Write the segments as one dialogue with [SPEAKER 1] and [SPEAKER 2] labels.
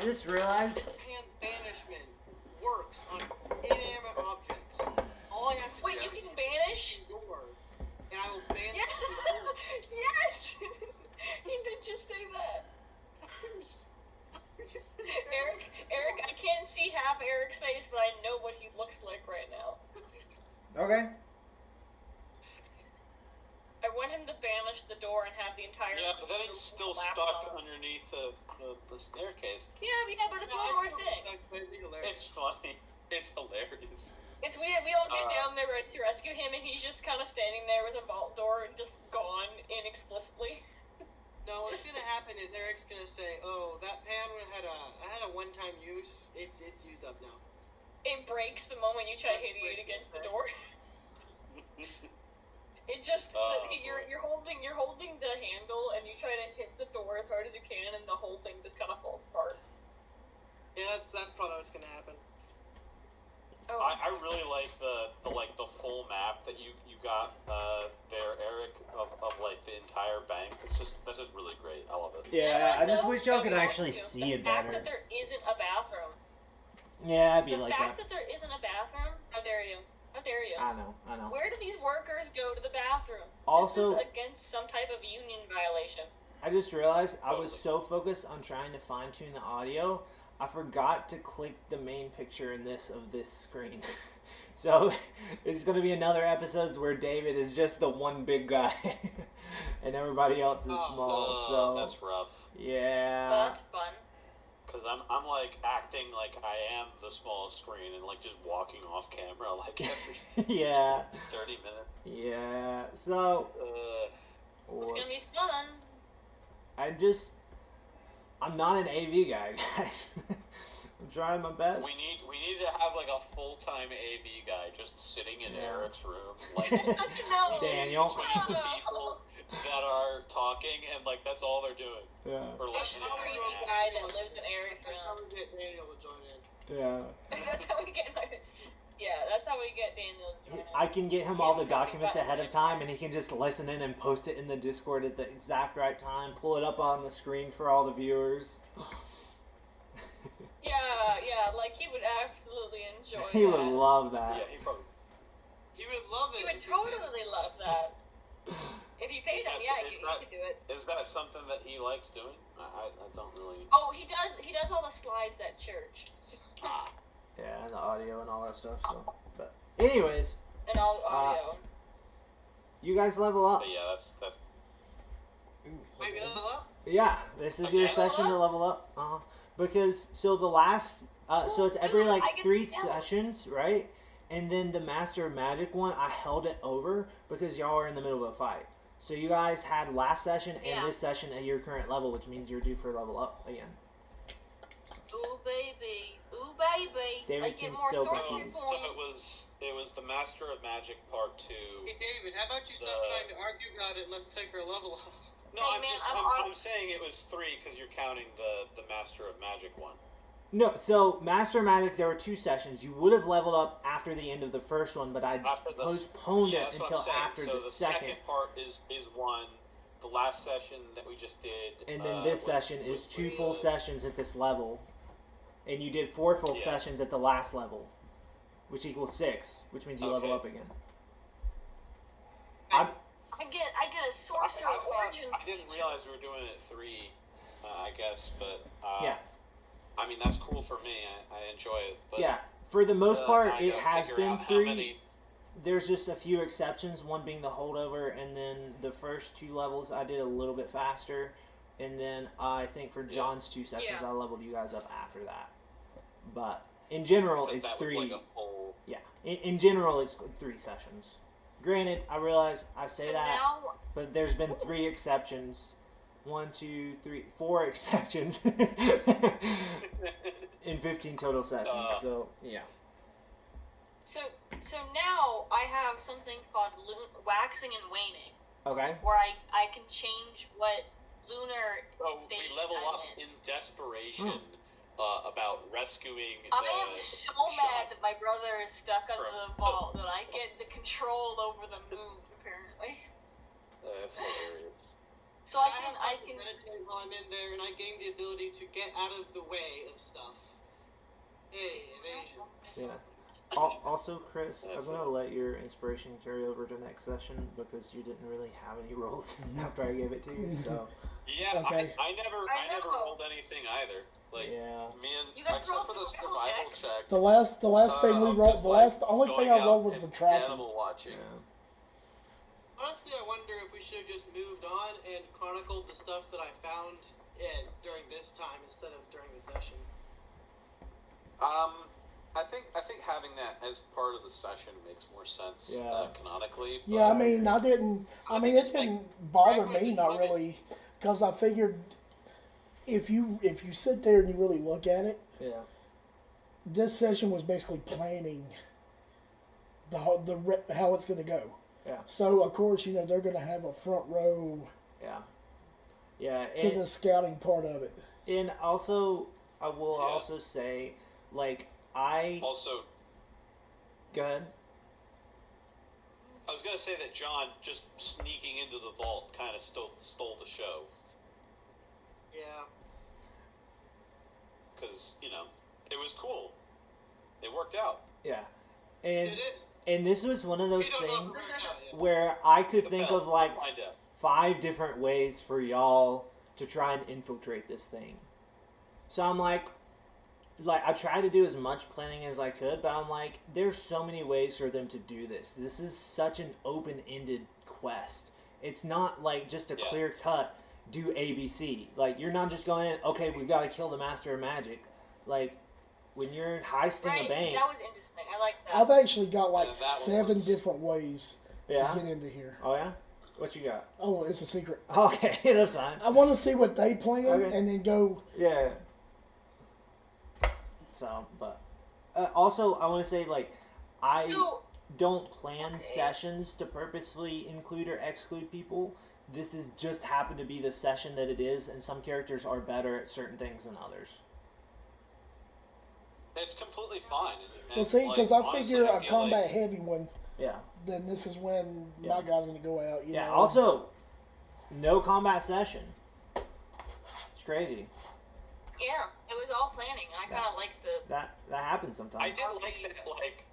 [SPEAKER 1] just realized.
[SPEAKER 2] This pan banishment works on inanimate objects. All I have to
[SPEAKER 3] Wait,
[SPEAKER 2] do
[SPEAKER 3] you
[SPEAKER 2] is
[SPEAKER 3] can banish?
[SPEAKER 2] the door, and I will banish
[SPEAKER 3] Yes!
[SPEAKER 2] the door.
[SPEAKER 3] Yes! He did just say that. Eric, I can't see half Eric's face, but I know what he looks like right now.
[SPEAKER 1] Okay.
[SPEAKER 3] I want him to banish the door and have the entire.
[SPEAKER 4] Yeah, but then he's still stuck underneath the staircase.
[SPEAKER 3] Yeah, but it's one more thing.
[SPEAKER 4] It's funny. It's hilarious.
[SPEAKER 3] It's weird. We all get down there ready to rescue him, and he's just kind of standing there with a vault door and just gone inexplicably.
[SPEAKER 2] No, what's gonna happen is Eric's gonna say, "Oh, that pan had a one-time use. It's used up now."
[SPEAKER 3] It breaks the moment you try hitting it against the door. It just you're holding the handle and you try to hit the door as hard as you can, and the whole thing just kind of falls apart.
[SPEAKER 2] Yeah, that's probably what's gonna happen.
[SPEAKER 3] Oh.
[SPEAKER 4] I really like the full map that you got there, Eric, of like the entire bank. That's really great. I love it.
[SPEAKER 1] Yeah, I just wish y'all could actually see it better.
[SPEAKER 3] The fact that there isn't a bathroom.
[SPEAKER 1] Yeah, I'd be like that.
[SPEAKER 3] The fact that there isn't a bathroom. How dare you? How dare you?
[SPEAKER 1] I know.
[SPEAKER 3] Where do these workers go to the bathroom?
[SPEAKER 1] Also,
[SPEAKER 3] this is against some type of union violation.
[SPEAKER 1] I just realized I was so focused on trying to fine-tune the audio, I forgot to click the main picture in this screen. So it's going to be another episodes where David is just the one big guy and everybody else is small. So
[SPEAKER 4] that's rough.
[SPEAKER 1] Yeah.
[SPEAKER 3] Well, that's fun.
[SPEAKER 4] Because I'm like acting like I am the smallest screen and like just walking off camera like every
[SPEAKER 1] yeah
[SPEAKER 4] 30 minutes.
[SPEAKER 1] Yeah. So
[SPEAKER 3] it's gonna be fun.
[SPEAKER 1] I'm not an AV guy, guys. I'm trying my best.
[SPEAKER 4] We need to have like a full-time AV guy just sitting in Eric's room, like
[SPEAKER 3] no.
[SPEAKER 1] Daniel.
[SPEAKER 4] between the people that are talking, and like that's all they're doing.
[SPEAKER 1] Yeah.
[SPEAKER 4] Or listening.
[SPEAKER 3] That's the creepy guy that lives in Eric's room.
[SPEAKER 2] That's how we get Daniel to join in.
[SPEAKER 1] Yeah.
[SPEAKER 3] That's how we get. Yeah, that's how we get Daniel to join in.
[SPEAKER 1] I can get him all the documents ahead of time, and he can just listen in and post it in the Discord at the exact right time. Pull it up on the screen for all the viewers.
[SPEAKER 3] Yeah, like he would absolutely enjoy that.
[SPEAKER 1] He would love that.
[SPEAKER 4] Yeah, he probably.
[SPEAKER 2] He would love it.
[SPEAKER 3] He would totally love that. If you paid him, yeah, he could do it.
[SPEAKER 4] Is that something that he likes doing? I don't really.
[SPEAKER 3] Oh, he does. He does all the slides at church.
[SPEAKER 1] Yeah, and the audio and all that stuff. So, but anyways.
[SPEAKER 3] And all audio.
[SPEAKER 1] You guys level up.
[SPEAKER 4] But yeah, that's.
[SPEAKER 2] Wait, level up?
[SPEAKER 1] Yeah, this is your session to level up. Because so the last, so it's every like 3 sessions, right? And then the Master of Magic one, I held it over because y'all are in the middle of a fight. So you guys had last session and this session at your current level, which means you're due for level up again.
[SPEAKER 3] Ooh baby, ooh baby.
[SPEAKER 1] David seems so confused.
[SPEAKER 4] So it was the Master of Magic Part 2.
[SPEAKER 2] Hey David, how about you stop trying to argue about it and let's take her level up?
[SPEAKER 4] No,
[SPEAKER 3] hey,
[SPEAKER 4] I'm saying it was 3 because you're counting the Master of Magic one.
[SPEAKER 1] No, so Master of Magic, there were 2 sessions. You would have leveled up after the end of the first one, but I postponed it until after the second.
[SPEAKER 4] Second part is 1. The last session that we just did.
[SPEAKER 1] And then this session is 2 full sessions at this level. And you did 4 full sessions at the last level, which equals 6, which means you level up again.
[SPEAKER 3] I get a sorcerer origin.
[SPEAKER 4] I didn't realize we were doing it 3, I guess, but
[SPEAKER 1] yeah.
[SPEAKER 4] I mean that's cool for me. I enjoy it. But,
[SPEAKER 1] yeah, for the most part, it has been 3.
[SPEAKER 4] Many...
[SPEAKER 1] There's just a few exceptions. One being the holdover, and then the first 2 levels I did a little bit faster, and then I think for John's 2 sessions I leveled you guys up after that. But in general, it's 3.
[SPEAKER 4] Like whole...
[SPEAKER 1] Yeah, in general, it's 3 sessions. Granted, I realize I say that, but there's been 3 exceptions. 1, 2, 3, 4 exceptions in 15 total sessions. So yeah.
[SPEAKER 3] So now I have something called waxing and waning.
[SPEAKER 1] Okay.
[SPEAKER 3] Where I can change what lunar.
[SPEAKER 4] So we level up in desperation. About rescuing.
[SPEAKER 3] I am so mad that my brother is stuck under the vault that I get the control over the moon. Apparently.
[SPEAKER 4] That's hilarious.
[SPEAKER 3] So I can
[SPEAKER 2] meditate while I'm in there, and I gain the ability to get out of the way of stuff. Hey, evasion.
[SPEAKER 1] Yeah. Also, Chris, I'm gonna let your inspiration carry over to next session because you didn't really have any rolls after I gave it to you. So
[SPEAKER 4] Yeah,
[SPEAKER 5] Okay.
[SPEAKER 4] I never
[SPEAKER 3] know.
[SPEAKER 4] rolled anything either. Like,
[SPEAKER 1] yeah,
[SPEAKER 4] man,
[SPEAKER 3] You guys
[SPEAKER 4] except
[SPEAKER 3] rolled
[SPEAKER 4] for the
[SPEAKER 3] survival
[SPEAKER 4] survival
[SPEAKER 3] checks.
[SPEAKER 4] check.
[SPEAKER 5] The last thing we
[SPEAKER 4] I'm
[SPEAKER 5] rolled,
[SPEAKER 4] just,
[SPEAKER 5] the only thing I
[SPEAKER 4] going
[SPEAKER 5] rolled
[SPEAKER 4] out
[SPEAKER 5] was the
[SPEAKER 4] and
[SPEAKER 5] tracking.
[SPEAKER 4] Animal watching.
[SPEAKER 1] yeah.
[SPEAKER 2] Honestly, I wonder if we should have just moved on and chronicled the stuff that I found during this time instead of during the session.
[SPEAKER 4] I think having that as part of the session makes more sense
[SPEAKER 1] Yeah.
[SPEAKER 4] canonically. But
[SPEAKER 5] Yeah, I mean, it didn't bother me, not
[SPEAKER 2] Right.
[SPEAKER 5] really, because I figured if you sit there and you really look at it,
[SPEAKER 1] Yeah.
[SPEAKER 5] this session was basically planning how it's going to go.
[SPEAKER 1] Yeah.
[SPEAKER 5] So of course, they're going to have a front row
[SPEAKER 1] Yeah. Yeah.
[SPEAKER 5] to the scouting part of it.
[SPEAKER 1] And also, I will
[SPEAKER 4] Yeah.
[SPEAKER 1] also say, like,
[SPEAKER 4] Also,
[SPEAKER 1] Go ahead.
[SPEAKER 4] I was gonna say that John just sneaking into the vault kind of stole the show
[SPEAKER 2] Yeah.
[SPEAKER 4] because it was cool. It worked out.
[SPEAKER 1] Yeah. And
[SPEAKER 2] Did it?
[SPEAKER 1] and this was one of those
[SPEAKER 2] We don't know if it
[SPEAKER 1] things
[SPEAKER 2] worked out yet.
[SPEAKER 1] where I could think
[SPEAKER 4] Well,
[SPEAKER 1] of like
[SPEAKER 4] find out.
[SPEAKER 1] 5 different ways for y'all to try and infiltrate this thing. So I'm like I tried to do as much planning as I could, but I'm like, there's so many ways for them to do this. This is such an open-ended quest. It's not like just a
[SPEAKER 4] Yeah.
[SPEAKER 1] clear cut do ABC. Like, you're not just going in, okay, we've got to kill the Master of Magic. Like, when you're heisting
[SPEAKER 3] Right,
[SPEAKER 1] a bank,
[SPEAKER 3] that was interesting. I like that.
[SPEAKER 5] I've actually got like
[SPEAKER 4] Yeah, that one
[SPEAKER 5] 7
[SPEAKER 4] was-
[SPEAKER 5] different ways
[SPEAKER 1] yeah.
[SPEAKER 5] to get into here.
[SPEAKER 1] Oh yeah, what you got?
[SPEAKER 5] Oh, it's a secret.
[SPEAKER 1] Okay, that's fine.
[SPEAKER 5] I want to see what they plan
[SPEAKER 1] Okay.
[SPEAKER 5] and then go.
[SPEAKER 1] Yeah. So, but also I want to say I
[SPEAKER 3] So,
[SPEAKER 1] don't plan sessions to purposely include or exclude people. This is just happened to be the session that it is, and some characters are better at certain things than others.
[SPEAKER 4] It's completely fine. And,
[SPEAKER 5] Well, see, because I
[SPEAKER 4] honestly,
[SPEAKER 5] figure
[SPEAKER 4] I
[SPEAKER 5] a
[SPEAKER 4] feel
[SPEAKER 5] combat
[SPEAKER 4] like-
[SPEAKER 5] heavy one,
[SPEAKER 1] Yeah.
[SPEAKER 5] then this is when
[SPEAKER 1] Yeah.
[SPEAKER 5] my guy's going to go out.
[SPEAKER 1] Yeah.
[SPEAKER 5] know.
[SPEAKER 1] Also, no combat session. It's crazy.
[SPEAKER 3] yeah, it was all planning. I kind of like the.
[SPEAKER 1] That happens sometimes.
[SPEAKER 4] I did like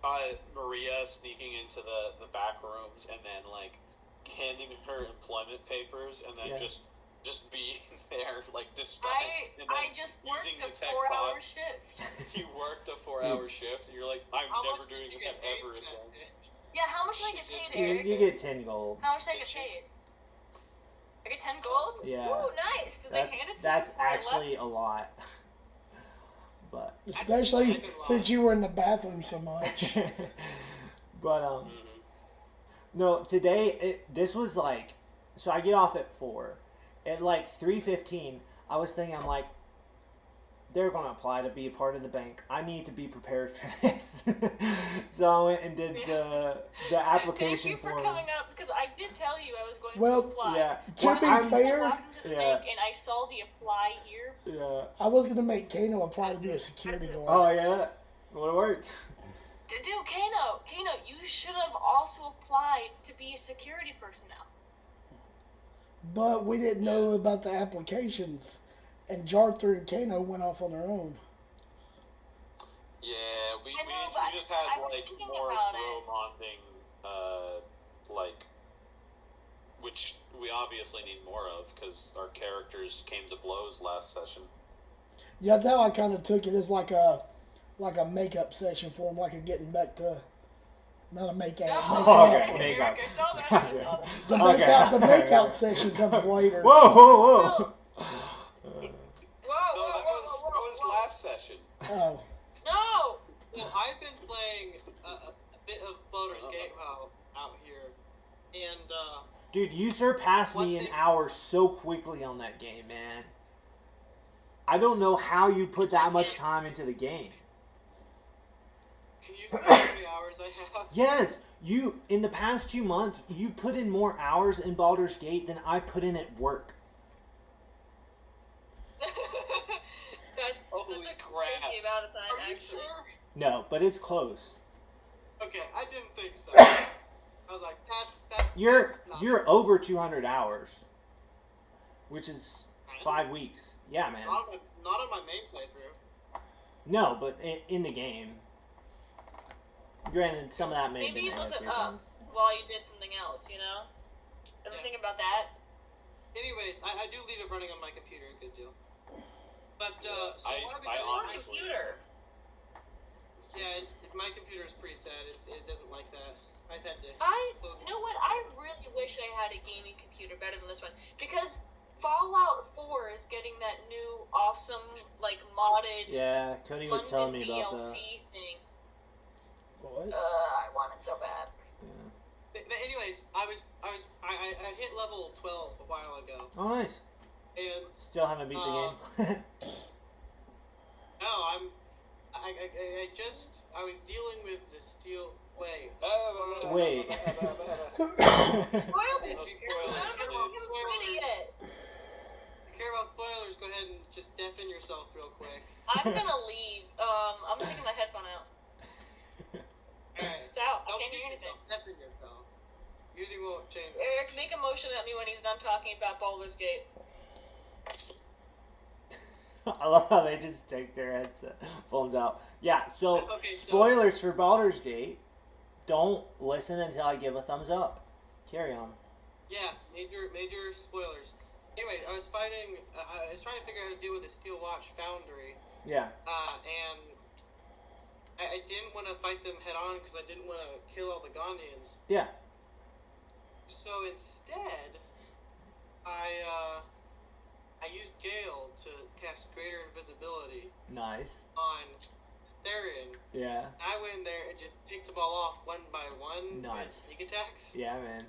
[SPEAKER 4] that, Maria sneaking into the back rooms and then handing her employment papers and then
[SPEAKER 1] Yeah.
[SPEAKER 4] just being there disguised and then
[SPEAKER 3] I just worked
[SPEAKER 4] using
[SPEAKER 3] a
[SPEAKER 4] the tech
[SPEAKER 3] 4-hour
[SPEAKER 4] pods.
[SPEAKER 3] shift.
[SPEAKER 4] You worked a 4-hour shift and you're like, I'm
[SPEAKER 2] How
[SPEAKER 4] never
[SPEAKER 2] much did
[SPEAKER 4] doing
[SPEAKER 2] you
[SPEAKER 4] that
[SPEAKER 2] get paid
[SPEAKER 4] ever
[SPEAKER 2] for that
[SPEAKER 4] again.
[SPEAKER 2] day?
[SPEAKER 3] Yeah, how much did I get
[SPEAKER 4] She
[SPEAKER 3] paid,
[SPEAKER 4] did.
[SPEAKER 3] Eric?
[SPEAKER 1] You get 10 gold.
[SPEAKER 3] How much did I
[SPEAKER 4] Did
[SPEAKER 3] get
[SPEAKER 4] she?
[SPEAKER 3] paid? I get 10 gold?
[SPEAKER 1] Yeah.
[SPEAKER 3] Ooh, nice. Did they hand it to
[SPEAKER 1] That's
[SPEAKER 3] me before I
[SPEAKER 1] actually a lot. But
[SPEAKER 5] Especially
[SPEAKER 2] I could lie.
[SPEAKER 5] since you were in the bathroom so much.
[SPEAKER 1] but
[SPEAKER 4] Mhm.
[SPEAKER 1] no, today this was so I get off at 4. At 3:15, I was thinking, I'm like, they're going to apply to be a part of the bank. I need to be prepared for this. So I went and did the application
[SPEAKER 3] Thank you for
[SPEAKER 1] form.
[SPEAKER 3] coming up because I did tell you I was going
[SPEAKER 5] Well,
[SPEAKER 3] to apply.
[SPEAKER 1] Yeah.
[SPEAKER 5] To
[SPEAKER 1] Well,
[SPEAKER 5] be
[SPEAKER 1] I'm-
[SPEAKER 5] fair-
[SPEAKER 3] I walked into the
[SPEAKER 1] Yeah.
[SPEAKER 3] bank and I saw the apply here.
[SPEAKER 1] Yeah.
[SPEAKER 5] I was going to make Kano apply to be a security guard.
[SPEAKER 1] Oh yeah. Would have worked.
[SPEAKER 3] Dude, Kano, you should have also applied to be a security personnel.
[SPEAKER 5] But we didn't know about the applications. And Jarther and Kano went off on their own.
[SPEAKER 4] Yeah, we
[SPEAKER 3] I know, but
[SPEAKER 4] just had
[SPEAKER 3] I was thinking
[SPEAKER 4] more
[SPEAKER 3] about
[SPEAKER 4] throw
[SPEAKER 3] it.
[SPEAKER 4] bonding, which we obviously need more of because our characters came to blows last session.
[SPEAKER 5] Yeah, that's how I kind of took it as like a makeup session for him, like a getting back to, not a makeout.
[SPEAKER 1] Oh,
[SPEAKER 5] Make-out.
[SPEAKER 1] okay. Make up.
[SPEAKER 3] I saw that. I saw that.
[SPEAKER 5] The
[SPEAKER 1] Okay.
[SPEAKER 5] makeout, the makeout session comes later.
[SPEAKER 1] Whoa, whoa, whoa.
[SPEAKER 3] Whoa,
[SPEAKER 4] No,
[SPEAKER 3] whoa,
[SPEAKER 4] that
[SPEAKER 3] whoa,
[SPEAKER 4] was
[SPEAKER 3] whoa, whoa.
[SPEAKER 4] last session.
[SPEAKER 5] Oh,
[SPEAKER 3] No!
[SPEAKER 2] Well, I've been playing a bit of Baldur's Gate out here, and
[SPEAKER 1] Dude, you surpassed
[SPEAKER 2] One
[SPEAKER 1] me in
[SPEAKER 2] thing-
[SPEAKER 1] hours so quickly on that game, man. I don't know how you put that much time into the game.
[SPEAKER 2] can you see how many hours I have?
[SPEAKER 1] Yes, you in the past 2 months, you put in more hours in Baldur's Gate than I put in at work.
[SPEAKER 3] That's
[SPEAKER 4] Holy
[SPEAKER 3] such a
[SPEAKER 4] crap.
[SPEAKER 3] crazy amount of time,
[SPEAKER 2] Are you
[SPEAKER 3] actually.
[SPEAKER 2] sure?
[SPEAKER 1] No, but it's close.
[SPEAKER 2] Okay, I didn't think so. I was like, that's
[SPEAKER 1] You're
[SPEAKER 2] that's not
[SPEAKER 1] you're over 200 hours. which is
[SPEAKER 2] Really?
[SPEAKER 1] 5 weeks. Yeah, man.
[SPEAKER 2] Not on my main playthrough.
[SPEAKER 1] No, but in the game. Granted, some of that may have
[SPEAKER 3] Maybe
[SPEAKER 1] been
[SPEAKER 3] you look
[SPEAKER 1] added
[SPEAKER 3] it
[SPEAKER 1] through time.
[SPEAKER 3] up while you did something else, you know? Ever
[SPEAKER 2] Yeah.
[SPEAKER 3] think about that?
[SPEAKER 2] Anyways, I do leave it running on my computer a good deal. But so
[SPEAKER 4] I
[SPEAKER 2] what I've been doing,
[SPEAKER 4] honestly-
[SPEAKER 3] Computer.
[SPEAKER 2] yeah, my computer is pretty sad. It doesn't like that. I've had to.
[SPEAKER 3] You know what? I really wish I had a gaming computer better than this one because Fallout 4 is getting that new awesome, like modded
[SPEAKER 1] Yeah, Cody was telling me
[SPEAKER 3] London
[SPEAKER 1] about that.
[SPEAKER 3] DLC thing.
[SPEAKER 5] What?
[SPEAKER 3] I want it so bad.
[SPEAKER 1] Yeah.
[SPEAKER 2] But anyways, I hit level 12 a while ago,
[SPEAKER 1] Oh, nice.
[SPEAKER 2] and
[SPEAKER 1] Still haven't beat the game.
[SPEAKER 2] no, I was dealing with the steel. Wait.
[SPEAKER 1] Wait.
[SPEAKER 3] Spoiled it.
[SPEAKER 4] No
[SPEAKER 3] I
[SPEAKER 4] spoilers,
[SPEAKER 3] haven't
[SPEAKER 4] please.
[SPEAKER 3] even read it yet.
[SPEAKER 2] If you care about spoilers, go ahead and just deafen yourself real quick.
[SPEAKER 3] I'm gonna leave. I'm taking my headphone out.
[SPEAKER 2] Alright.
[SPEAKER 3] It's out. I
[SPEAKER 2] Don't
[SPEAKER 3] can't
[SPEAKER 2] mute
[SPEAKER 3] hear anything.
[SPEAKER 2] yourself. Deafen yourself. Muting won't change.
[SPEAKER 3] Eric, make a motion at me when he's done talking about Baldur's Gate.
[SPEAKER 1] I love how they just take their phones out. Yeah, so
[SPEAKER 2] Okay, so-
[SPEAKER 1] spoilers for Baldur's Gate. Don't listen until I give a thumbs up. Carry on.
[SPEAKER 2] Yeah, major spoilers. Anyway, I was trying to figure out how to deal with the Steel Watch Foundry,
[SPEAKER 1] Yeah.
[SPEAKER 2] and I didn't want to fight them head on because I didn't want to kill all the Gondians.
[SPEAKER 1] Yeah.
[SPEAKER 2] So instead, I used Gale to cast Greater Invisibility
[SPEAKER 1] Nice.
[SPEAKER 2] on Starion.
[SPEAKER 1] Yeah.
[SPEAKER 2] I went in there and just picked them all off one by one with
[SPEAKER 1] Nice.
[SPEAKER 2] sneak attacks.
[SPEAKER 1] Yeah, man.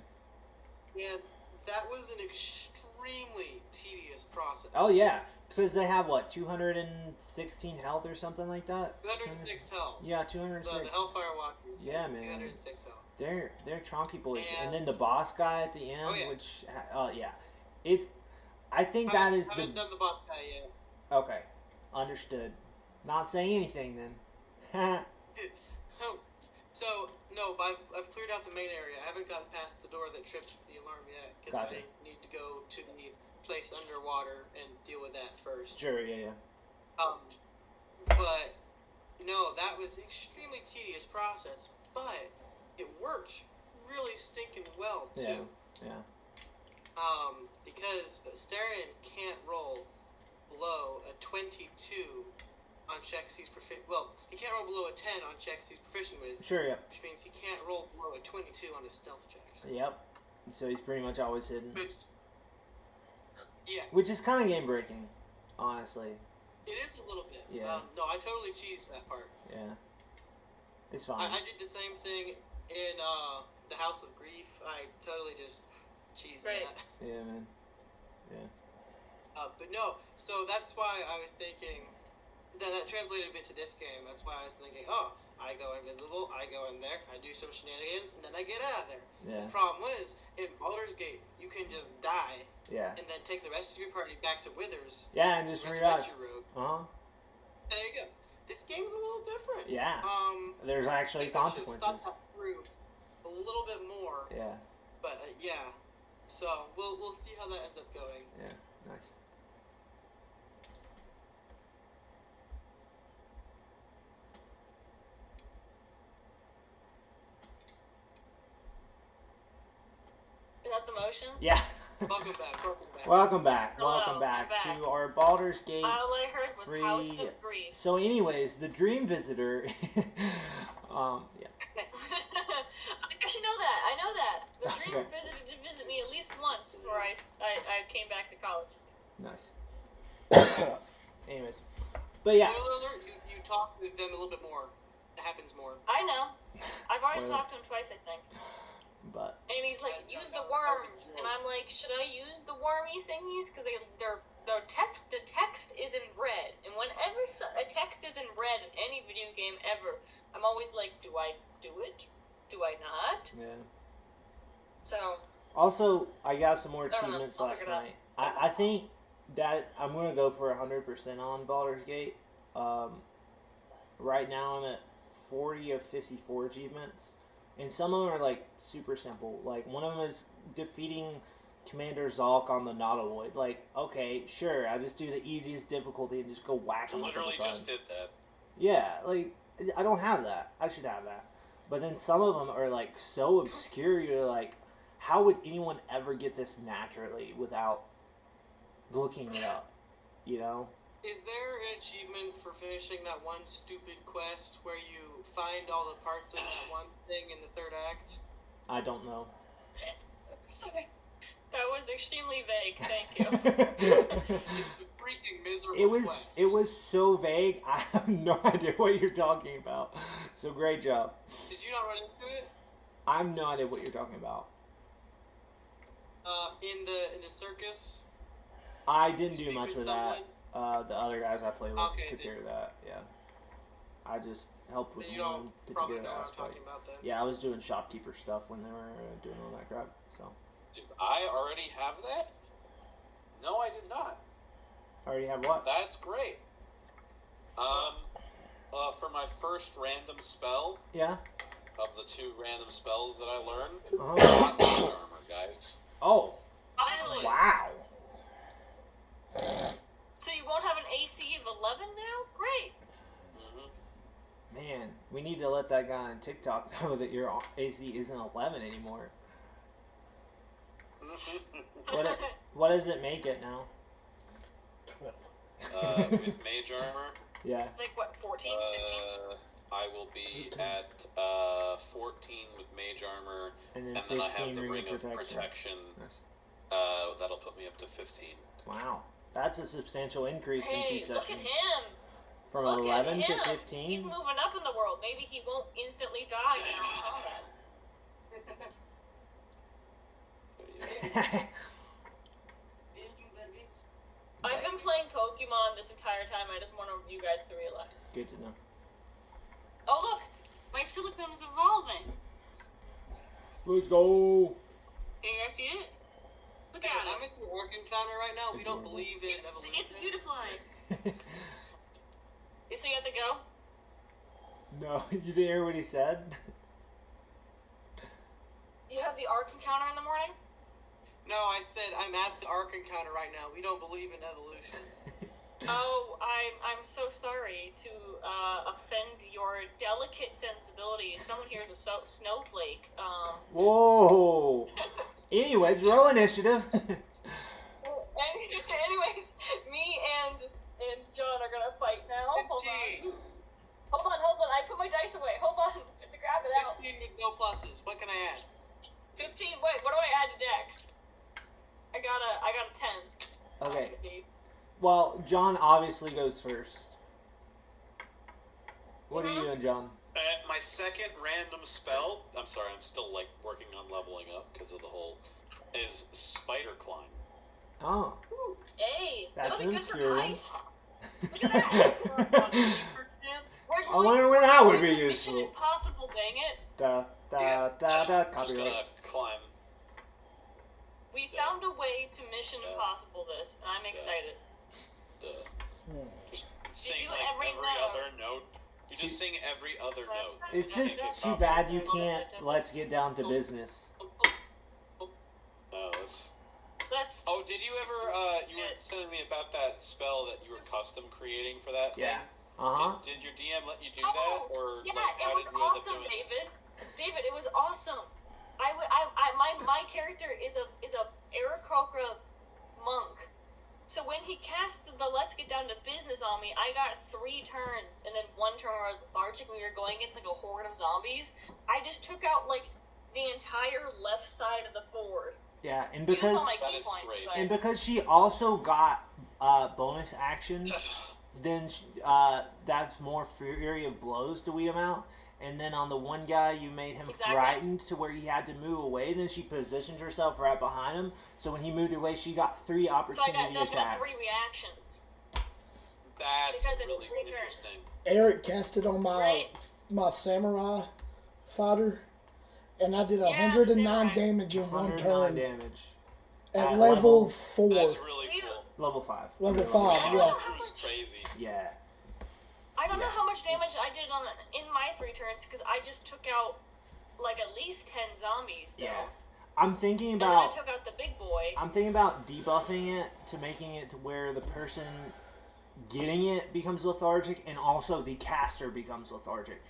[SPEAKER 2] And that was an extremely tedious process.
[SPEAKER 1] Oh, yeah. Because they have, what, 216 health or something like that?
[SPEAKER 2] 206 health.
[SPEAKER 1] Yeah,
[SPEAKER 2] The
[SPEAKER 1] 206.
[SPEAKER 2] Hellfire Walkers.
[SPEAKER 1] Yeah, man.
[SPEAKER 2] 206 health.
[SPEAKER 1] They're chonky boys. And then
[SPEAKER 2] And-
[SPEAKER 1] the boss guy at the end,
[SPEAKER 2] Oh, yeah.
[SPEAKER 1] which, yeah. It's, I think that is
[SPEAKER 2] haven't
[SPEAKER 1] the,
[SPEAKER 2] done the boss guy yet.
[SPEAKER 1] okay. Understood. Not saying anything then.
[SPEAKER 2] So no, but I've cleared out the main area. I haven't gotten past the door that trips the alarm yet because
[SPEAKER 1] Gotcha.
[SPEAKER 2] I need to go to the place underwater and deal with that first.
[SPEAKER 1] Sure, yeah.
[SPEAKER 2] But no, that was extremely tedious process, but it worked really stinking well too.
[SPEAKER 1] Yeah.
[SPEAKER 2] Because Starion can't roll below a 22 on checks he's proficient. Well, he can't roll below a 10 on checks he's proficient with,
[SPEAKER 1] Sure, yeah.
[SPEAKER 2] which means he can't roll below a 22 on his stealth checks.
[SPEAKER 1] Yep. So he's pretty much always hidden.
[SPEAKER 2] Which, yeah,
[SPEAKER 1] Which is kind of game breaking, honestly.
[SPEAKER 2] it is a little bit.
[SPEAKER 1] Yeah.
[SPEAKER 2] No, I totally cheesed that part.
[SPEAKER 1] Yeah. It's fine.
[SPEAKER 2] I did the same thing in the House of Grief. I totally just cheesed
[SPEAKER 3] Right.
[SPEAKER 2] that.
[SPEAKER 1] Yeah, man.
[SPEAKER 2] But no, so that's why I was thinking that translated a bit to this game. That's why I was thinking, oh, I go invisible, I go in there, I do some shenanigans, and then I get out of there.
[SPEAKER 1] Yeah.
[SPEAKER 2] The problem was, in Baldur's Gate, you can just die
[SPEAKER 1] Yeah.
[SPEAKER 2] and then take the rest of your party back to Withers.
[SPEAKER 1] Yeah, and just
[SPEAKER 2] resurrect
[SPEAKER 1] revive.
[SPEAKER 2] your rogue.
[SPEAKER 1] Uh-huh.
[SPEAKER 2] And there you go. This game's a little different.
[SPEAKER 1] Yeah. There's actually
[SPEAKER 2] Maybe I should have
[SPEAKER 1] consequences.
[SPEAKER 2] thought that through a little bit more.
[SPEAKER 1] Yeah.
[SPEAKER 2] But yeah. So we'll see how that ends up going.
[SPEAKER 1] Yeah. Nice.
[SPEAKER 3] Is that the motion?
[SPEAKER 1] Yeah.
[SPEAKER 2] Welcome back. Welcome back.
[SPEAKER 1] Welcome back.
[SPEAKER 3] Hello,
[SPEAKER 1] Welcome back
[SPEAKER 3] I'm back.
[SPEAKER 1] to our Baldur's Gate.
[SPEAKER 3] All I heard was
[SPEAKER 1] Free-
[SPEAKER 3] House of Grief.
[SPEAKER 1] So, anyways, the Dream Visitor. Yeah.
[SPEAKER 3] I should know that. I know that. The Dream
[SPEAKER 1] Okay.
[SPEAKER 3] did visit me at least once before I came back to college.
[SPEAKER 1] Nice. Anyways, but yeah.
[SPEAKER 2] Spoiler alert, you talk with them a little bit more. It happens more.
[SPEAKER 3] I know. I've already
[SPEAKER 1] Spoiler.
[SPEAKER 3] talked to him twice, I think.
[SPEAKER 1] But
[SPEAKER 3] And he's like, use the worms. And I'm like, should I use the wormy thingies? Because the text is in red. And whenever a text is in red in any video game ever, I'm always like, do I do it? Do I not?
[SPEAKER 1] yeah.
[SPEAKER 3] So,
[SPEAKER 1] Also, I got some more
[SPEAKER 3] I don't know.
[SPEAKER 1] achievements
[SPEAKER 3] I'll
[SPEAKER 1] last
[SPEAKER 3] figure it out.
[SPEAKER 1] night. I think that I'm gonna go for 100% on Baldur's Gate. Right now I'm at 40 of 54 achievements, and some of them are like super simple. Like one of them is defeating Commander Zalk on the Nautiloid. Like, okay, sure, I just do the easiest difficulty and just go whack him a couple
[SPEAKER 4] Literally
[SPEAKER 1] times.
[SPEAKER 4] just did that.
[SPEAKER 1] Yeah, like, I don't have that. I should have that. But then some of them are, like, so obscure, you're like, how would anyone ever get this naturally without looking it up? You know?
[SPEAKER 2] Is there an achievement for finishing that one stupid quest where you find all the parts of that one thing in the third act?
[SPEAKER 1] I don't know.
[SPEAKER 3] Sorry. That was extremely vague. Thank you.
[SPEAKER 2] It's a freaking miserable quest.
[SPEAKER 1] It was so vague. I have no idea what you're talking about. So great job.
[SPEAKER 2] Did you not run into it?
[SPEAKER 1] I have no idea what you're talking about.
[SPEAKER 2] In the circus.
[SPEAKER 1] I didn't
[SPEAKER 2] You
[SPEAKER 1] do
[SPEAKER 2] speak
[SPEAKER 1] much
[SPEAKER 2] with
[SPEAKER 1] with
[SPEAKER 2] someone?
[SPEAKER 1] that. The other guys I play with
[SPEAKER 2] Okay,
[SPEAKER 1] took
[SPEAKER 2] then-
[SPEAKER 1] care of that. Yeah. I just helped with
[SPEAKER 2] Then you
[SPEAKER 1] one
[SPEAKER 2] don't
[SPEAKER 1] put
[SPEAKER 2] probably
[SPEAKER 1] together
[SPEAKER 2] know what I'm
[SPEAKER 1] aspect.
[SPEAKER 2] talking about then.
[SPEAKER 1] Yeah, I was doing shopkeeper stuff when they were doing all that crap. So
[SPEAKER 4] Did I already have that? No, I did not.
[SPEAKER 1] I already have what?
[SPEAKER 4] That's great. For my first random spell
[SPEAKER 1] Yeah.
[SPEAKER 4] of the 2 random spells that I learned,
[SPEAKER 1] Uh-huh.
[SPEAKER 4] got Mage Armor, guys.
[SPEAKER 1] Oh.
[SPEAKER 3] Finally.
[SPEAKER 1] Wow.
[SPEAKER 3] So you won't have an AC of 11 now? Great.
[SPEAKER 4] Mm-hmm.
[SPEAKER 1] Man, we need to let that guy on TikTok know that your AC isn't 11 anymore. What does it make it now?
[SPEAKER 5] 12.
[SPEAKER 4] With Mage Armor,
[SPEAKER 1] Yeah.
[SPEAKER 3] Like what, 14, 15?
[SPEAKER 4] I will be at 14 with Mage Armor,
[SPEAKER 1] And then
[SPEAKER 4] and then I
[SPEAKER 1] 15
[SPEAKER 4] have the
[SPEAKER 1] ring
[SPEAKER 4] Ring
[SPEAKER 1] of
[SPEAKER 4] of
[SPEAKER 1] protection.
[SPEAKER 4] Protection.
[SPEAKER 1] Nice.
[SPEAKER 4] That'll put me up to 15.
[SPEAKER 1] Wow. That's a substantial increase in
[SPEAKER 3] Hey,
[SPEAKER 1] 2
[SPEAKER 3] look at
[SPEAKER 1] sessions.
[SPEAKER 3] him.
[SPEAKER 1] From
[SPEAKER 3] Look
[SPEAKER 1] 11
[SPEAKER 3] at
[SPEAKER 1] to
[SPEAKER 3] him.
[SPEAKER 1] 15?
[SPEAKER 3] He's moving up in the world. Maybe he won't instantly die now in combat. I've been playing Pokemon this entire time. I just want you guys to realize.
[SPEAKER 1] Good to know.
[SPEAKER 3] Oh look, my Silicone is evolving.
[SPEAKER 1] Let's go.
[SPEAKER 3] Can you guys see it? Look
[SPEAKER 2] Hey,
[SPEAKER 3] at
[SPEAKER 2] I'm
[SPEAKER 3] it.
[SPEAKER 2] at the work encounter right now. We don't
[SPEAKER 1] Adorable.
[SPEAKER 2] believe in
[SPEAKER 3] It's
[SPEAKER 2] evolution.
[SPEAKER 3] beautiful. You see at the go?
[SPEAKER 1] No, you didn't hear what he said?
[SPEAKER 3] You have the Arc encounter in the morning?
[SPEAKER 2] No, I said I'm at the Ark encounter right now. We don't believe in evolution.
[SPEAKER 3] Oh, I'm so sorry to offend your delicate sensibilities. Someone here is a snowflake.
[SPEAKER 1] Whoa. Anyways, roll initiative.
[SPEAKER 3] Anyways, me and John are gonna fight now. Hold
[SPEAKER 2] 15.
[SPEAKER 3] on. Hold on. I put my dice away. Hold on. I have to grab it out.
[SPEAKER 2] 15 with no pluses. What can I add?
[SPEAKER 3] 15. Wait, what do I add to Dex? I got a 10.
[SPEAKER 1] Okay. Well, John obviously goes first. What are you doing, John?
[SPEAKER 4] My second random spell, I'm sorry, I'm still like working on leveling up because of the whole, is Spider Climb.
[SPEAKER 1] Oh.
[SPEAKER 3] Hey,
[SPEAKER 1] That's
[SPEAKER 3] that'll be good for
[SPEAKER 1] obscure.
[SPEAKER 3] ice. Look at that.
[SPEAKER 1] I wonder where that would be
[SPEAKER 3] Mission
[SPEAKER 1] useful.
[SPEAKER 3] Impossible, dang it.
[SPEAKER 1] Da da da da.
[SPEAKER 4] I'm just
[SPEAKER 1] Copyright.
[SPEAKER 4] gonna climb.
[SPEAKER 3] We found a way to Mission Impossible this, and I'm excited.
[SPEAKER 4] Just sing
[SPEAKER 3] do
[SPEAKER 4] like
[SPEAKER 3] every
[SPEAKER 4] every
[SPEAKER 3] note.
[SPEAKER 4] other note. You just sing every other note.
[SPEAKER 1] It's just too bad you can't. Let's get down to business.
[SPEAKER 4] Oh, that's...
[SPEAKER 3] Let's.
[SPEAKER 4] Oh, did you ever, you were telling me about that spell that you were custom creating for that
[SPEAKER 1] Yeah.
[SPEAKER 4] thing?
[SPEAKER 1] Uh huh.
[SPEAKER 4] Did your DM let you do
[SPEAKER 3] Oh,
[SPEAKER 4] that? Or,
[SPEAKER 3] yeah,
[SPEAKER 4] like,
[SPEAKER 3] it
[SPEAKER 4] how
[SPEAKER 3] was
[SPEAKER 4] did you end up
[SPEAKER 3] awesome,
[SPEAKER 4] doing it?
[SPEAKER 3] David. David, it was awesome. My character is a Aarakocra monk. So when he cast the Let's Get Down to Business on me, I got 3 turns, and then 1 turn where I was lethargic when we were going against like a horde of zombies. I just took out like the entire left side of the board.
[SPEAKER 1] Yeah, and
[SPEAKER 3] Used
[SPEAKER 1] because
[SPEAKER 3] all my
[SPEAKER 4] That
[SPEAKER 3] key
[SPEAKER 4] is
[SPEAKER 3] points,
[SPEAKER 4] great.
[SPEAKER 3] but-
[SPEAKER 1] and because she also got bonus actions, then that's more Fury of Blows to weed him out. And then on the one guy, you made him
[SPEAKER 3] Exactly.
[SPEAKER 1] frightened to where he had to move away. Then she positioned herself right behind him. So when he moved away, she got 3
[SPEAKER 3] So I
[SPEAKER 1] opportunity
[SPEAKER 3] got nothing but
[SPEAKER 1] attacks.
[SPEAKER 3] 3 reactions.
[SPEAKER 4] That's
[SPEAKER 3] Because it
[SPEAKER 4] really
[SPEAKER 3] was weaker.
[SPEAKER 4] interesting.
[SPEAKER 5] Eric casted on
[SPEAKER 3] Right.
[SPEAKER 5] my samurai fighter, and I did
[SPEAKER 3] Yeah,
[SPEAKER 5] 109
[SPEAKER 3] samurai.
[SPEAKER 5] damage in 1
[SPEAKER 1] 109
[SPEAKER 5] turn
[SPEAKER 1] damage.
[SPEAKER 5] at
[SPEAKER 1] at
[SPEAKER 5] level
[SPEAKER 1] level-
[SPEAKER 5] 4.
[SPEAKER 4] That's really
[SPEAKER 3] You-
[SPEAKER 4] cool.
[SPEAKER 1] Level 5.
[SPEAKER 5] Level 5,
[SPEAKER 4] Wow,
[SPEAKER 5] yeah.
[SPEAKER 4] It was crazy.
[SPEAKER 1] Yeah.
[SPEAKER 3] I don't know
[SPEAKER 1] Yeah.
[SPEAKER 3] how much damage I did in my 3 turns because I just took out like at least 10 zombies. Though.
[SPEAKER 1] Yeah. I'm thinking
[SPEAKER 3] And then I
[SPEAKER 1] about
[SPEAKER 3] took out the big boy. boy.
[SPEAKER 1] I'm thinking about debuffing it to making it to where the person getting it becomes lethargic, and also the caster becomes lethargic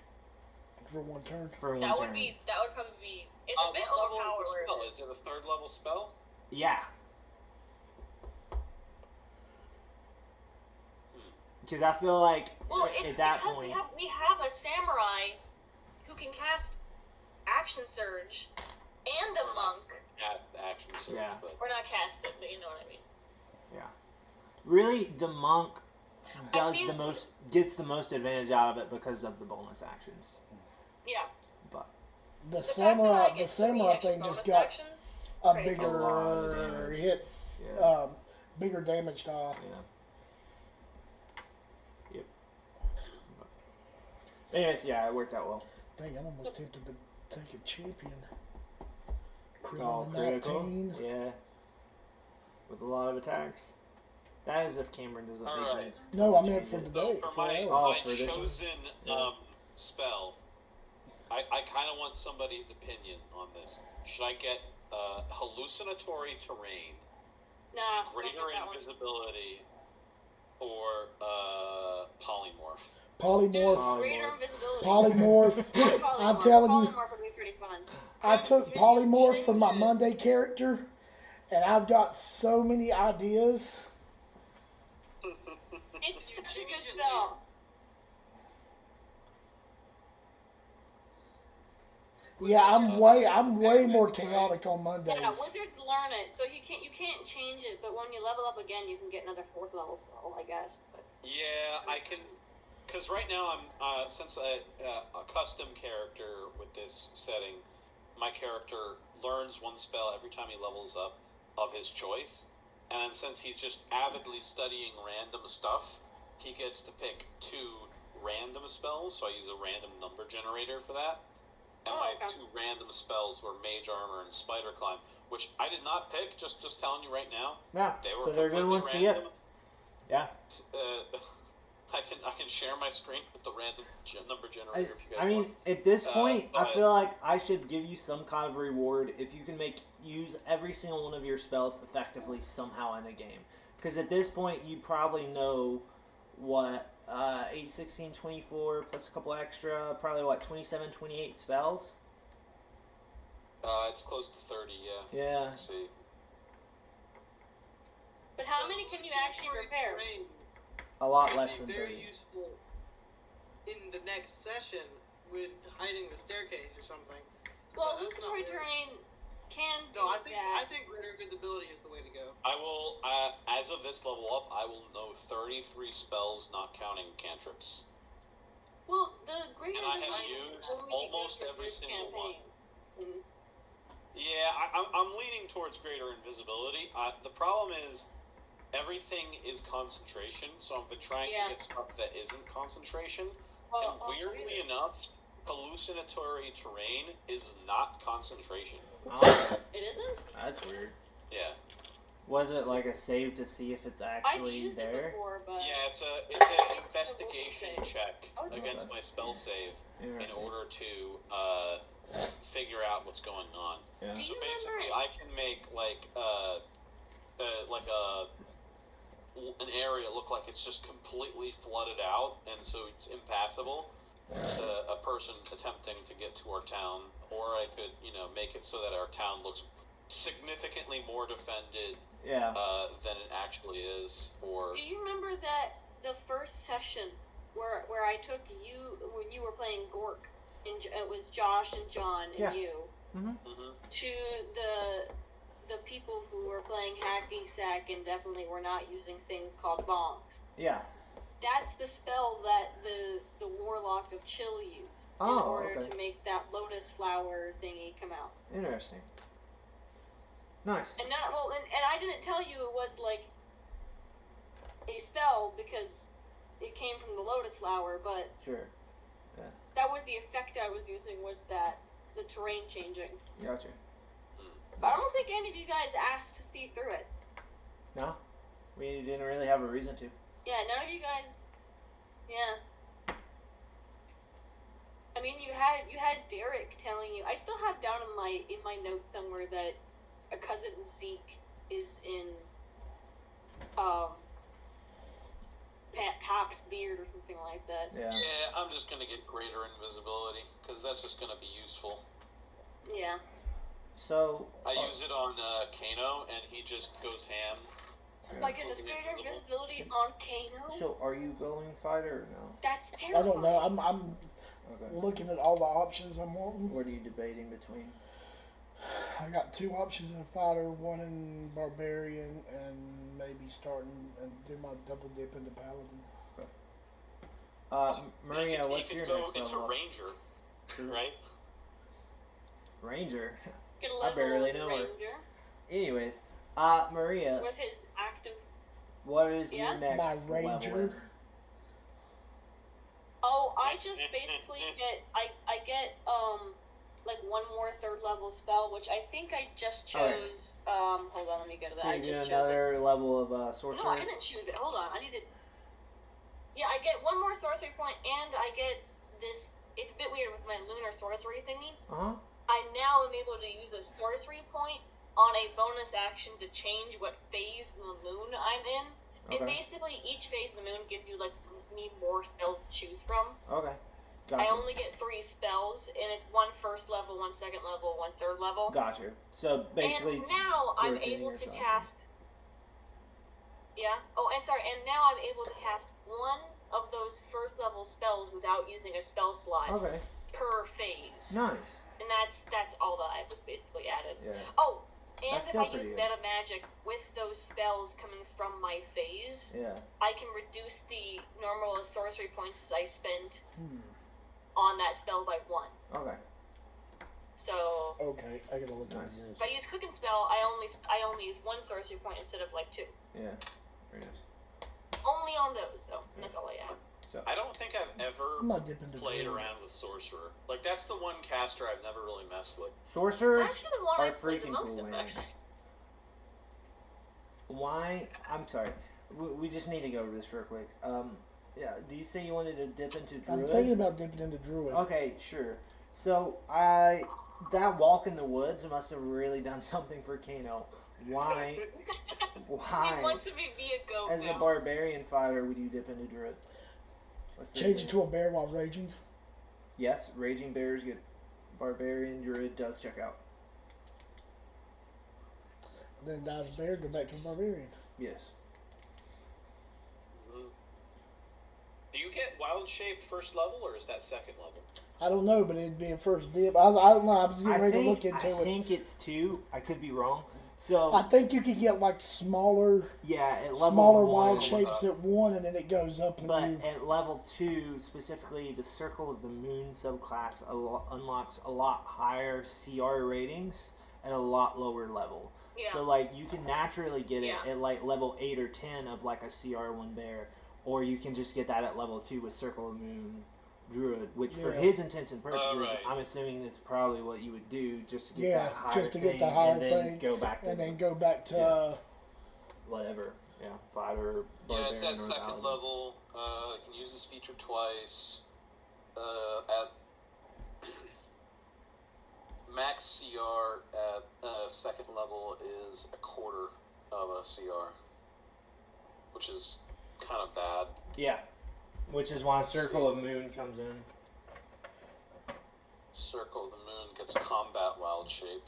[SPEAKER 5] For one turn.
[SPEAKER 1] for one
[SPEAKER 3] That
[SPEAKER 1] turn.
[SPEAKER 3] would probably be. It's a bit
[SPEAKER 4] What level is the spell?
[SPEAKER 3] overpowered.
[SPEAKER 4] Is it a 3rd level spell?
[SPEAKER 1] Yeah. Because I feel like
[SPEAKER 3] Well, it's
[SPEAKER 1] at that
[SPEAKER 3] because
[SPEAKER 1] point,
[SPEAKER 3] we have a samurai who can cast action surge, and a monk.
[SPEAKER 4] Action surge,
[SPEAKER 1] Yeah.
[SPEAKER 4] but
[SPEAKER 3] Or not cast it, but you know what I mean.
[SPEAKER 1] really the monk
[SPEAKER 3] I feel-
[SPEAKER 1] gets the most advantage out of it because of the bonus actions.
[SPEAKER 3] Yeah.
[SPEAKER 1] But
[SPEAKER 5] The
[SPEAKER 3] fact that I get
[SPEAKER 5] samurai
[SPEAKER 3] extra
[SPEAKER 5] thing just
[SPEAKER 3] bonus
[SPEAKER 5] got
[SPEAKER 3] actions,
[SPEAKER 5] a
[SPEAKER 3] crazy.
[SPEAKER 1] A lot of
[SPEAKER 5] bigger
[SPEAKER 1] damage.
[SPEAKER 5] hit,
[SPEAKER 1] yeah,
[SPEAKER 5] bigger damage die.
[SPEAKER 1] yeah. Yep. But anyways, yeah, it worked out well.
[SPEAKER 5] Dang, I'm almost tempted to take a champion. Crit
[SPEAKER 1] Oh,
[SPEAKER 5] on a
[SPEAKER 1] critical.
[SPEAKER 5] 19.
[SPEAKER 1] Yeah. With a lot of attacks. That is if Cameron doesn't make
[SPEAKER 4] Alright.
[SPEAKER 1] me
[SPEAKER 5] No, I meant
[SPEAKER 1] change
[SPEAKER 5] for
[SPEAKER 1] it.
[SPEAKER 5] today.
[SPEAKER 4] for
[SPEAKER 5] for
[SPEAKER 4] my,
[SPEAKER 5] hours.
[SPEAKER 1] Oh,
[SPEAKER 4] my
[SPEAKER 1] for this one?
[SPEAKER 4] chosen
[SPEAKER 1] Yeah.
[SPEAKER 4] spell, I kind of want somebody's opinion on this. Should I get hallucinatory terrain,
[SPEAKER 3] Nah,
[SPEAKER 4] greater
[SPEAKER 3] don't get that one.
[SPEAKER 4] invisibility, or polymorph?
[SPEAKER 3] Dude,
[SPEAKER 5] Polymorph.
[SPEAKER 3] greater invisibility.
[SPEAKER 5] Polymorph.
[SPEAKER 3] Polymorph.
[SPEAKER 5] I'm telling you,
[SPEAKER 3] Polymorph would be pretty fun.
[SPEAKER 5] I took
[SPEAKER 2] Can you
[SPEAKER 5] polymorph for my
[SPEAKER 2] change it?
[SPEAKER 5] Monday character, and I've got so many ideas.
[SPEAKER 3] It's
[SPEAKER 2] You
[SPEAKER 3] such a
[SPEAKER 2] change
[SPEAKER 3] good
[SPEAKER 2] it
[SPEAKER 3] spell.
[SPEAKER 5] Yeah, I'm way more chaotic on Mondays.
[SPEAKER 3] Yeah, wizards learn it, so you can't change it. But when you level up again, you can get another 4th level spell, I guess. But
[SPEAKER 4] Yeah, I can, because right now I'm since a custom character with this setting, my character learns one spell every time he levels up of his choice, and then since he's just avidly studying random stuff, he gets to pick 2 random spells. So I use a random number generator for that, and
[SPEAKER 3] Oh,
[SPEAKER 4] my
[SPEAKER 3] okay.
[SPEAKER 4] 2 random spells were Mage Armor and Spider Climb, which I did not pick. Just telling you right now,
[SPEAKER 1] Yeah,
[SPEAKER 4] they were
[SPEAKER 1] but they're good
[SPEAKER 4] completely
[SPEAKER 1] ones to get.
[SPEAKER 4] random.
[SPEAKER 1] Yeah.
[SPEAKER 4] I can share my screen with the random number generator if you guys
[SPEAKER 1] I mean,
[SPEAKER 4] want.
[SPEAKER 1] at this point, I
[SPEAKER 4] but-
[SPEAKER 1] feel like I should give you some kind of reward if you can use every single one of your spells effectively somehow in the game. Because at this point, you probably know what 8, 16, 24 plus a couple extra, probably what 27, 28 spells.
[SPEAKER 4] It's close to 30, yeah.
[SPEAKER 1] Yeah.
[SPEAKER 4] Let's see.
[SPEAKER 3] But how many can you actually repair?
[SPEAKER 2] Terrain
[SPEAKER 1] A lot
[SPEAKER 2] would
[SPEAKER 1] less
[SPEAKER 2] be
[SPEAKER 1] than
[SPEAKER 2] very
[SPEAKER 1] 30.
[SPEAKER 2] useful in the next session with hiding the staircase or something.
[SPEAKER 3] Well,
[SPEAKER 2] But that's not
[SPEAKER 3] hallucinatory
[SPEAKER 2] really-
[SPEAKER 3] terrain can do
[SPEAKER 2] No, I
[SPEAKER 3] that.
[SPEAKER 2] think greater invisibility is the way to go.
[SPEAKER 4] I will, as of this level up, I will know 33 spells, not counting cantrips.
[SPEAKER 3] Well, the greater
[SPEAKER 4] And I have
[SPEAKER 3] invisibility
[SPEAKER 4] used
[SPEAKER 3] only
[SPEAKER 4] almost
[SPEAKER 3] because of
[SPEAKER 4] every
[SPEAKER 3] this
[SPEAKER 4] single one.
[SPEAKER 3] campaign. And
[SPEAKER 4] Yeah, I'm leaning towards greater invisibility. The problem is everything is concentration, so I've been trying
[SPEAKER 3] Yeah.
[SPEAKER 4] to get stuff that isn't concentration.
[SPEAKER 3] well,
[SPEAKER 4] And weirdly enough, hallucinatory terrain is not concentration.
[SPEAKER 1] Oh,
[SPEAKER 3] it isn't.
[SPEAKER 1] that's weird.
[SPEAKER 4] Yeah.
[SPEAKER 1] Was it like a save to see if it's
[SPEAKER 3] I've
[SPEAKER 1] actually
[SPEAKER 3] used it
[SPEAKER 1] there?
[SPEAKER 3] before, but
[SPEAKER 4] Yeah, it's an investigation
[SPEAKER 3] save.
[SPEAKER 4] check
[SPEAKER 3] Oh, okay.
[SPEAKER 4] against my spell save in
[SPEAKER 1] Interesting.
[SPEAKER 4] order to figure out what's going on.
[SPEAKER 1] Yeah.
[SPEAKER 3] Do
[SPEAKER 4] So
[SPEAKER 3] you
[SPEAKER 4] basically,
[SPEAKER 3] remember?
[SPEAKER 4] I can make an area look like it's just completely flooded out, and so it's impassable to a person attempting to get to our town. Or I could, make it so that our town looks significantly more defended
[SPEAKER 1] Yeah.
[SPEAKER 4] than it actually is. Or
[SPEAKER 3] Do you remember that the first session where I took you when you were playing Gork, and it was Josh and John and
[SPEAKER 1] Yeah.
[SPEAKER 3] you
[SPEAKER 4] Mhm.
[SPEAKER 3] to the people who were playing hacky sack and definitely were not using things called bonks.
[SPEAKER 1] Yeah.
[SPEAKER 3] That's the spell that the Warlock of Chill used in
[SPEAKER 1] Oh,
[SPEAKER 3] order
[SPEAKER 1] okay.
[SPEAKER 3] to make that lotus flower thingy come out.
[SPEAKER 1] Interesting. Nice.
[SPEAKER 3] And I didn't tell you it was like a spell because it came from the lotus flower, but
[SPEAKER 1] Sure.
[SPEAKER 3] that was the effect I was using, was that the terrain changing.
[SPEAKER 1] Gotcha.
[SPEAKER 3] But I don't think any of you guys asked to see through it.
[SPEAKER 1] No, we didn't really have a reason to.
[SPEAKER 3] Yeah, none of you guys. Yeah. I mean, you had Derek telling you. I still have down in my notes somewhere that a cousin Zeke is in Hawk's beard or something like that.
[SPEAKER 1] Yeah.
[SPEAKER 4] Yeah, I'm just gonna get greater invisibility because that's just gonna be useful.
[SPEAKER 3] Yeah.
[SPEAKER 1] So
[SPEAKER 3] Oh.
[SPEAKER 4] I use it on Kano, and he just goes ham.
[SPEAKER 3] My goodness, greater visibility on Kano?
[SPEAKER 1] So are you going fighter or no?
[SPEAKER 3] That's
[SPEAKER 5] I
[SPEAKER 3] terrible.
[SPEAKER 5] don't know. I'm
[SPEAKER 1] Okay.
[SPEAKER 5] looking at all the options I'm wanting.
[SPEAKER 1] What are you debating between?
[SPEAKER 5] I got 2 options in fighter, 1 in barbarian, and maybe starting and do my double dip into paladin.
[SPEAKER 1] Maria,
[SPEAKER 4] he
[SPEAKER 1] what's
[SPEAKER 4] could
[SPEAKER 1] your
[SPEAKER 4] go
[SPEAKER 1] next
[SPEAKER 4] into
[SPEAKER 1] level up?
[SPEAKER 4] Ranger, right?
[SPEAKER 1] Ranger.
[SPEAKER 3] Get a
[SPEAKER 1] I
[SPEAKER 3] level
[SPEAKER 1] barely
[SPEAKER 3] of
[SPEAKER 1] know her.
[SPEAKER 3] Ranger
[SPEAKER 1] Anyways, Maria,
[SPEAKER 3] with his active.
[SPEAKER 1] what is
[SPEAKER 3] Yeah?
[SPEAKER 1] your next
[SPEAKER 5] My
[SPEAKER 1] level?
[SPEAKER 5] ranger.
[SPEAKER 3] Oh, I just basically get I get like 1 more 3rd level spell, which I think I just
[SPEAKER 1] Alright.
[SPEAKER 3] chose. Hold on, let me get to that.
[SPEAKER 1] So
[SPEAKER 3] I
[SPEAKER 1] you do
[SPEAKER 3] just chose
[SPEAKER 1] another level of
[SPEAKER 3] it.
[SPEAKER 1] sorcerer.
[SPEAKER 3] No, I didn't choose it. Hold on, I need to. Yeah, I get 1 more sorcery point, and I get this. It's a bit weird with my lunar sorcery thingy. I now am able to use a sorcery point on a bonus action to change what phase of the moon I'm in. And
[SPEAKER 1] Okay.
[SPEAKER 3] basically, each phase of the moon gives you like me more spells to choose from.
[SPEAKER 1] Okay.
[SPEAKER 3] I
[SPEAKER 1] Gotcha.
[SPEAKER 3] only get 3 spells, and it's 1 first level, 1 second level, 1 third level.
[SPEAKER 1] Gotcha. So basically,
[SPEAKER 3] And now I'm
[SPEAKER 1] rotating
[SPEAKER 3] able
[SPEAKER 1] your
[SPEAKER 3] to
[SPEAKER 1] selection.
[SPEAKER 3] cast. Yeah. Oh, and sorry. And now I'm able to cast 1 of those first level spells without using a spell slot
[SPEAKER 1] Okay.
[SPEAKER 3] per phase.
[SPEAKER 1] Nice.
[SPEAKER 3] And that's all that I was basically added.
[SPEAKER 1] Yeah.
[SPEAKER 3] Oh, and
[SPEAKER 1] That's
[SPEAKER 3] if
[SPEAKER 1] still
[SPEAKER 3] I use
[SPEAKER 1] pretty good.
[SPEAKER 3] meta magic with those spells coming from my phase,
[SPEAKER 1] Yeah.
[SPEAKER 3] I can reduce the normal sorcery points I spend
[SPEAKER 5] Hmm.
[SPEAKER 3] on that spell by 1.
[SPEAKER 1] Okay.
[SPEAKER 3] So
[SPEAKER 5] Okay, I gotta look
[SPEAKER 1] Nice.
[SPEAKER 5] at
[SPEAKER 3] if I
[SPEAKER 5] this.
[SPEAKER 3] use cooking spell, I only use 1 sorcery point instead of like 2.
[SPEAKER 1] Yeah. Very nice.
[SPEAKER 3] Only on those though, and that's all I add.
[SPEAKER 4] I don't think I've ever
[SPEAKER 5] I'm not dipping into
[SPEAKER 4] played
[SPEAKER 5] druid.
[SPEAKER 4] around with sorcerer. Like that's the one caster I've never really messed with.
[SPEAKER 1] Sorcerers
[SPEAKER 3] It's actually the one
[SPEAKER 1] are
[SPEAKER 3] I played the
[SPEAKER 1] freaking
[SPEAKER 3] most
[SPEAKER 1] cool,
[SPEAKER 3] of,
[SPEAKER 1] man.
[SPEAKER 3] actually.
[SPEAKER 1] Why? I'm sorry. We just need to go over this real quick. Yeah. Do you say you wanted to dip into druid?
[SPEAKER 5] I'm thinking about dipping into druid.
[SPEAKER 1] Okay, sure. So that walk in the woods must have really done something for Kano. Why? Why?
[SPEAKER 3] He wants to be a goat
[SPEAKER 1] As
[SPEAKER 3] now.
[SPEAKER 1] a barbarian fighter, would you dip into druid? What's the
[SPEAKER 5] Change it
[SPEAKER 1] thing?
[SPEAKER 5] to a bear while raging.
[SPEAKER 1] Yes, raging bears get barbarian. Druid does check out.
[SPEAKER 5] Then dies bear, go back to barbarian.
[SPEAKER 1] Yes.
[SPEAKER 4] Do you get wild shape first level, or is that second level?
[SPEAKER 5] I don't know, but it'd be a first dip. I don't know. I was getting ready to look
[SPEAKER 1] I
[SPEAKER 5] into it.
[SPEAKER 1] think it's 2. I could be wrong. So
[SPEAKER 5] I think you could get like smaller
[SPEAKER 1] yeah, at level
[SPEAKER 5] smaller
[SPEAKER 1] 1,
[SPEAKER 5] wild shapes at 1, and then it goes up. And
[SPEAKER 1] But
[SPEAKER 5] you,
[SPEAKER 1] at level 2, specifically, the Circle of the Moon subclass unlocks a lot higher CR ratings at a lot lower level.
[SPEAKER 3] Yeah.
[SPEAKER 1] So like you can naturally get it
[SPEAKER 3] Yeah.
[SPEAKER 1] at like level 8 or 10 of like a CR1 bear, or you can just get that at level 2 with Circle of the Moon Druid, which for
[SPEAKER 5] Yeah.
[SPEAKER 1] his intents and purposes,
[SPEAKER 4] right.
[SPEAKER 1] I'm assuming that's probably what you would do just to get
[SPEAKER 5] Yeah,
[SPEAKER 1] that higher
[SPEAKER 5] just to get the
[SPEAKER 1] thing,
[SPEAKER 5] higher
[SPEAKER 1] and then
[SPEAKER 5] thing,
[SPEAKER 1] go back to
[SPEAKER 5] and then go back to
[SPEAKER 1] Yeah. Whatever. Yeah, fighter,
[SPEAKER 4] Yeah,
[SPEAKER 1] barbarian,
[SPEAKER 4] it's at
[SPEAKER 1] or
[SPEAKER 4] second
[SPEAKER 1] paladin.
[SPEAKER 4] level. You can use this feature twice. At max CR at second level is a quarter of a CR, which is kind of bad.
[SPEAKER 1] Yeah, which is why Circle of Moon comes in.
[SPEAKER 4] Circle of the Moon gets combat wild shape,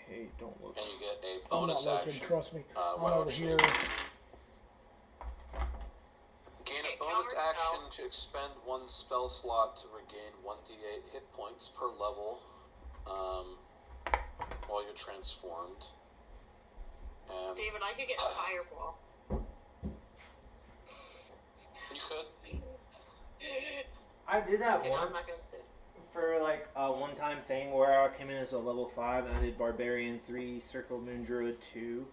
[SPEAKER 1] Hey, don't look.
[SPEAKER 4] and you get a
[SPEAKER 5] I'm not
[SPEAKER 4] bonus
[SPEAKER 5] looking.
[SPEAKER 4] action.
[SPEAKER 5] Trust me. I'm
[SPEAKER 4] wild
[SPEAKER 5] over here.
[SPEAKER 4] shape. Gain
[SPEAKER 3] Okay,
[SPEAKER 4] a bonus
[SPEAKER 3] counter
[SPEAKER 4] action
[SPEAKER 3] spell.
[SPEAKER 4] to expend 1 spell slot to regain 1d8 hit points per level while you're transformed. And
[SPEAKER 3] David, I could get Fireball.
[SPEAKER 4] you could.
[SPEAKER 1] I did that
[SPEAKER 3] Okay, no, I'm
[SPEAKER 1] once
[SPEAKER 3] not gonna say.
[SPEAKER 1] for like a one-time thing where I came in as a level 5 and I did Barbarian 3, Circle of Moon Druid 2,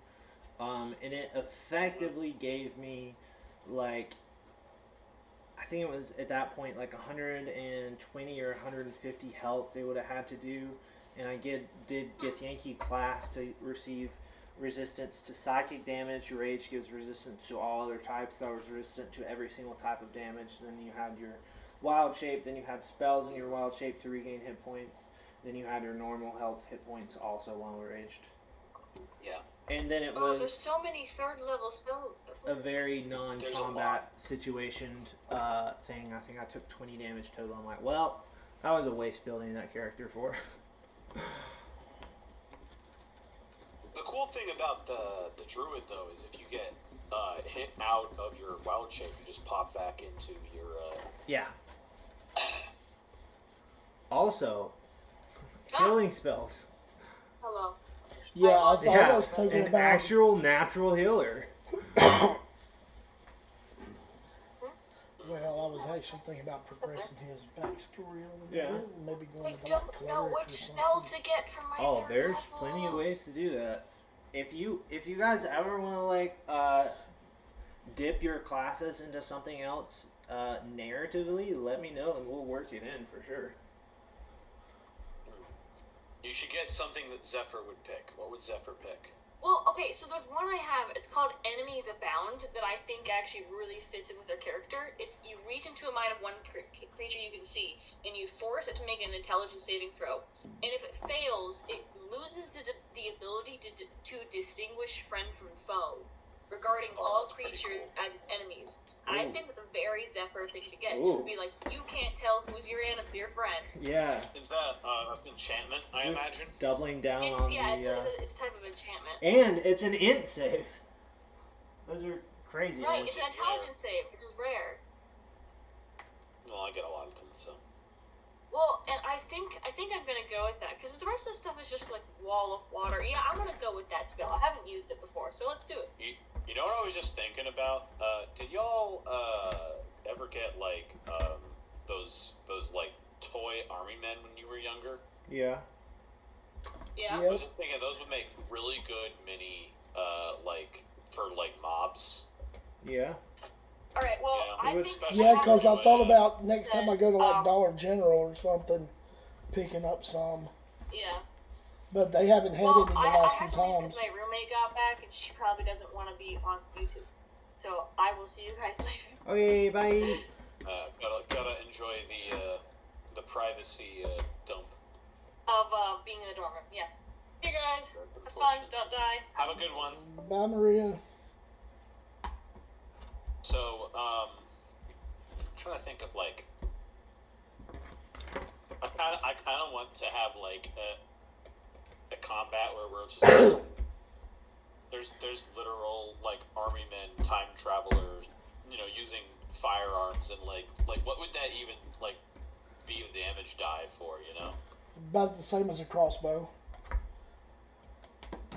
[SPEAKER 1] and it effectively gave me like, I think it was at that point like 120 or 150 health they would have had to do, and I did get Yankee class to receive resistance to psychic damage. Rage gives resistance to all other types. I was resistant to every single type of damage. Then you had your wild shape. Then you had spells in your wild shape to regain hit points. Then you had your normal health hit points also while raged.
[SPEAKER 4] Yeah.
[SPEAKER 1] and then it
[SPEAKER 3] there's
[SPEAKER 1] was
[SPEAKER 3] so many third level spells.
[SPEAKER 1] a very non-combat situationed thing. I think I took 20 damage total. I'm like, well, that was a waste building that character for.
[SPEAKER 4] The cool thing about the druid though is if you get hit out of your wild shape, you just pop back into your.
[SPEAKER 1] Yeah. Also, healing spells.
[SPEAKER 3] Hello.
[SPEAKER 5] Yeah, I was
[SPEAKER 1] Yeah,
[SPEAKER 5] thinking
[SPEAKER 1] an
[SPEAKER 5] about.
[SPEAKER 1] actual natural healer.
[SPEAKER 5] Well, I was actually thinking about progressing his backstory a little
[SPEAKER 1] Yeah.
[SPEAKER 5] bit, and maybe
[SPEAKER 3] I
[SPEAKER 5] going to
[SPEAKER 3] don't
[SPEAKER 5] like
[SPEAKER 3] know
[SPEAKER 5] cleric or
[SPEAKER 3] which spell
[SPEAKER 5] something.
[SPEAKER 3] to get from my
[SPEAKER 1] Oh,
[SPEAKER 3] third
[SPEAKER 1] there's
[SPEAKER 3] level.
[SPEAKER 1] plenty of ways to do that. If you guys ever want to like dip your classes into something else narratively, let me know and we'll work it in for sure.
[SPEAKER 4] You should get something that Zephyr would pick. What would Zephyr pick?
[SPEAKER 3] Well, okay, so there's one I have. It's called Enemies Abound that I think actually really fits in with their character. It's you reach into a mind of one creature you can see, and you force it to make an intelligence saving throw. And if it fails, it loses the ability to distinguish friend from foe regarding all
[SPEAKER 4] that's pretty
[SPEAKER 3] creatures
[SPEAKER 4] cool.
[SPEAKER 3] as enemies. I
[SPEAKER 1] Ooh.
[SPEAKER 3] think it's a very Zephyr thing to get.
[SPEAKER 1] Ooh.
[SPEAKER 3] Just to be like, you can't tell who's your friend.
[SPEAKER 1] Yeah,
[SPEAKER 4] Is that enchantment? I
[SPEAKER 1] just
[SPEAKER 4] imagine.
[SPEAKER 1] doubling down
[SPEAKER 3] It's,
[SPEAKER 1] on
[SPEAKER 3] yeah,
[SPEAKER 1] the
[SPEAKER 3] it's a type of enchantment.
[SPEAKER 1] and it's an int save. Those are crazy.
[SPEAKER 3] Right,
[SPEAKER 1] man.
[SPEAKER 3] it's an intelligence save, which is rare.
[SPEAKER 4] Well, I get a lot of them, so.
[SPEAKER 3] Well, and I think I'm gonna go with that because the rest of the stuff is just like wall of water. Yeah, I'm gonna go with that spell. I haven't used it before, so let's do it.
[SPEAKER 4] You know what I was just thinking about? Did y'all ever get like those like toy army men when you were younger?
[SPEAKER 1] Yeah.
[SPEAKER 3] Yeah.
[SPEAKER 5] Yep.
[SPEAKER 4] I was just thinking those would make really good mini like for like mobs.
[SPEAKER 1] Yeah.
[SPEAKER 3] All right. Well,
[SPEAKER 4] Yeah.
[SPEAKER 3] I
[SPEAKER 1] Would
[SPEAKER 3] think
[SPEAKER 4] especially-
[SPEAKER 5] Yeah, because I thought about next time I go to like
[SPEAKER 3] Um,
[SPEAKER 5] Dollar General or something, picking up some.
[SPEAKER 3] Yeah.
[SPEAKER 5] But they haven't had
[SPEAKER 3] Well,
[SPEAKER 5] any the
[SPEAKER 3] I
[SPEAKER 5] last
[SPEAKER 3] have
[SPEAKER 5] few
[SPEAKER 3] to leave
[SPEAKER 5] times.
[SPEAKER 3] because my roommate got back and she probably doesn't want to be on YouTube. So I will see you guys later.
[SPEAKER 1] Okay, bye.
[SPEAKER 4] Gotta enjoy the privacy dump.
[SPEAKER 3] Of being in the dorm room. Yeah. See you guys. Have fun.
[SPEAKER 4] Unfortunate.
[SPEAKER 3] Don't die.
[SPEAKER 4] Have a good one.
[SPEAKER 5] Bye, Maria.
[SPEAKER 4] So, I'm trying to think of like, I kind of want to have like a combat where it's just there's literal like army men, time travelers, using firearms and like what would that even like be the damage die for,
[SPEAKER 5] About the same as a crossbow.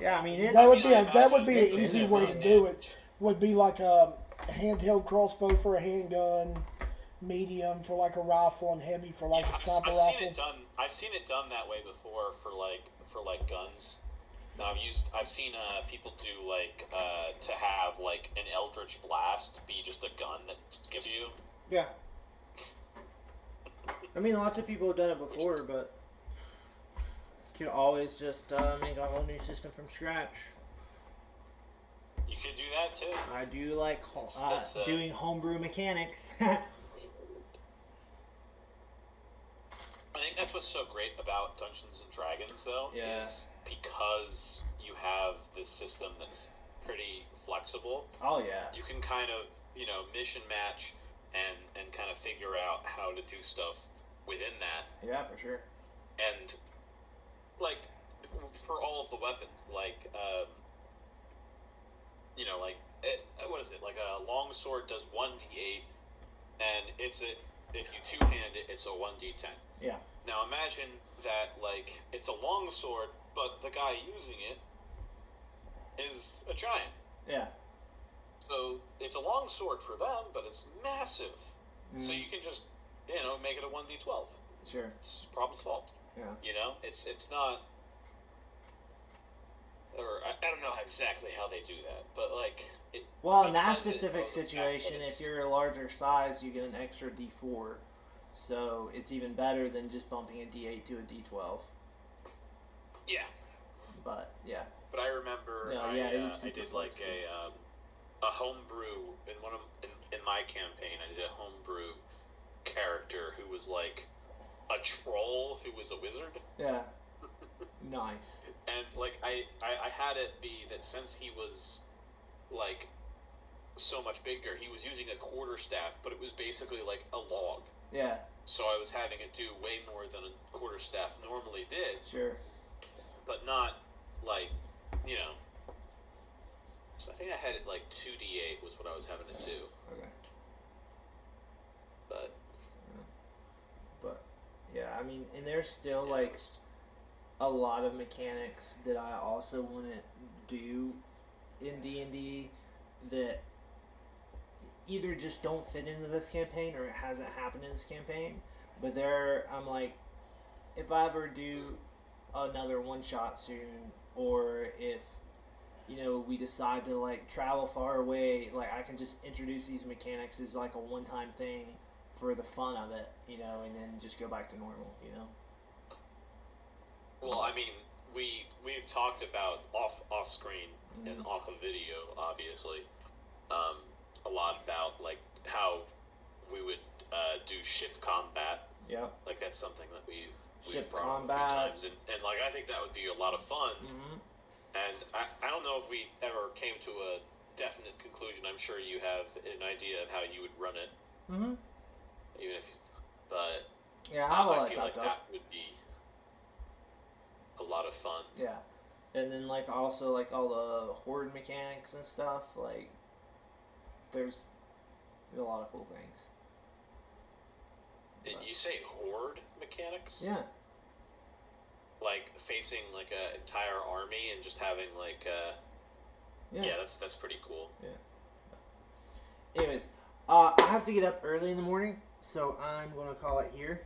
[SPEAKER 1] Yeah, I mean it.
[SPEAKER 5] That would
[SPEAKER 4] I mean,
[SPEAKER 5] be
[SPEAKER 4] I
[SPEAKER 5] that would be
[SPEAKER 4] imagine
[SPEAKER 5] an
[SPEAKER 4] it's
[SPEAKER 5] easy
[SPEAKER 4] in
[SPEAKER 5] way
[SPEAKER 4] there
[SPEAKER 5] to
[SPEAKER 4] for
[SPEAKER 5] do
[SPEAKER 4] damage.
[SPEAKER 5] it. Would be like a handheld crossbow for a handgun, medium for like a rifle, and heavy for like a sniper
[SPEAKER 4] I've
[SPEAKER 5] rifle.
[SPEAKER 4] seen it done. I've seen it done that way before for like guns. Now I've seen people do like to have like an Eldritch Blast be just a gun that gives you.
[SPEAKER 1] Yeah. I mean, lots of people have done it before, but you can always just make a whole new system from scratch.
[SPEAKER 4] You could do that too.
[SPEAKER 1] I do like
[SPEAKER 4] That's,
[SPEAKER 1] doing homebrew mechanics.
[SPEAKER 4] I think that's what's so great about Dungeons and Dragons, though,
[SPEAKER 1] Yeah.
[SPEAKER 4] is because you have this system that's pretty flexible.
[SPEAKER 1] Oh yeah.
[SPEAKER 4] You can kind of mission match and kind of figure out how to do stuff within that.
[SPEAKER 1] Yeah, for sure.
[SPEAKER 4] And like for all of the weapons, like what is it? Like a longsword does 1d8, and if you two-hand it, it's a 1d10.
[SPEAKER 1] Yeah.
[SPEAKER 4] Now imagine that like it's a longsword, but the guy using it is a giant.
[SPEAKER 1] Yeah.
[SPEAKER 4] So it's a longsword for them, but it's massive. So
[SPEAKER 1] Mm.
[SPEAKER 4] you can just make it a 1d12.
[SPEAKER 1] Sure.
[SPEAKER 4] It's problem solved.
[SPEAKER 1] Yeah.
[SPEAKER 4] It's not, or I don't know exactly how they do that, but like it.
[SPEAKER 1] Well, in that
[SPEAKER 4] because it
[SPEAKER 1] specific
[SPEAKER 4] goes back,
[SPEAKER 1] situation,
[SPEAKER 4] but
[SPEAKER 1] if
[SPEAKER 4] it's-
[SPEAKER 1] you're a larger size, you get an extra D4. So it's even better than just bumping a D8 to a D12.
[SPEAKER 4] yeah,
[SPEAKER 1] But yeah.
[SPEAKER 4] but I remember
[SPEAKER 1] No,
[SPEAKER 4] I,
[SPEAKER 1] yeah, it was
[SPEAKER 4] I
[SPEAKER 1] super
[SPEAKER 4] did like a homebrew in my campaign. I did a homebrew character who was like a troll who was a wizard.
[SPEAKER 1] Yeah. Nice.
[SPEAKER 4] And like I had it be that since he was like so much bigger, he was using a quarterstaff, but it was basically like a log.
[SPEAKER 1] Yeah.
[SPEAKER 4] So I was having it do way more than a quarterstaff normally did.
[SPEAKER 1] Sure.
[SPEAKER 4] But not like, you know. So I think I had it like 2d8 was what I was having it do.
[SPEAKER 1] Okay. But yeah, I mean, and there's still like a lot of mechanics that I also want to do in D&D that either just don't fit into this campaign or it hasn't happened in this campaign. But I'm like, if I ever do another one shot soon, or if we decide to like travel far away, like I can just introduce these mechanics as like a one-time thing for the fun of it, and then just go back to normal,
[SPEAKER 4] Well, I mean, we've talked about off screen and off of video, obviously, a lot about like how we would do ship combat.
[SPEAKER 1] Yeah.
[SPEAKER 4] Like that's something that we've
[SPEAKER 1] ship
[SPEAKER 4] brought
[SPEAKER 1] combat.
[SPEAKER 4] up a few times, and like I think that would be a lot of fun.
[SPEAKER 1] Mm-hmm.
[SPEAKER 4] And I don't know if we ever came to a definite conclusion. I'm sure you have an idea of how you would run it.
[SPEAKER 1] Mm-hmm.
[SPEAKER 4] Even if, but
[SPEAKER 1] yeah,
[SPEAKER 4] I feel like that would be a lot of fun.
[SPEAKER 1] Yeah, and then like also like all the horde mechanics and stuff. Like, there's a lot of cool things.
[SPEAKER 4] Did you say horde mechanics?
[SPEAKER 1] Yeah.
[SPEAKER 4] Like facing like an entire army and just having like yeah, that's pretty cool.
[SPEAKER 1] Yeah. Anyways, I have to get up early in the morning, so I'm gonna call it here.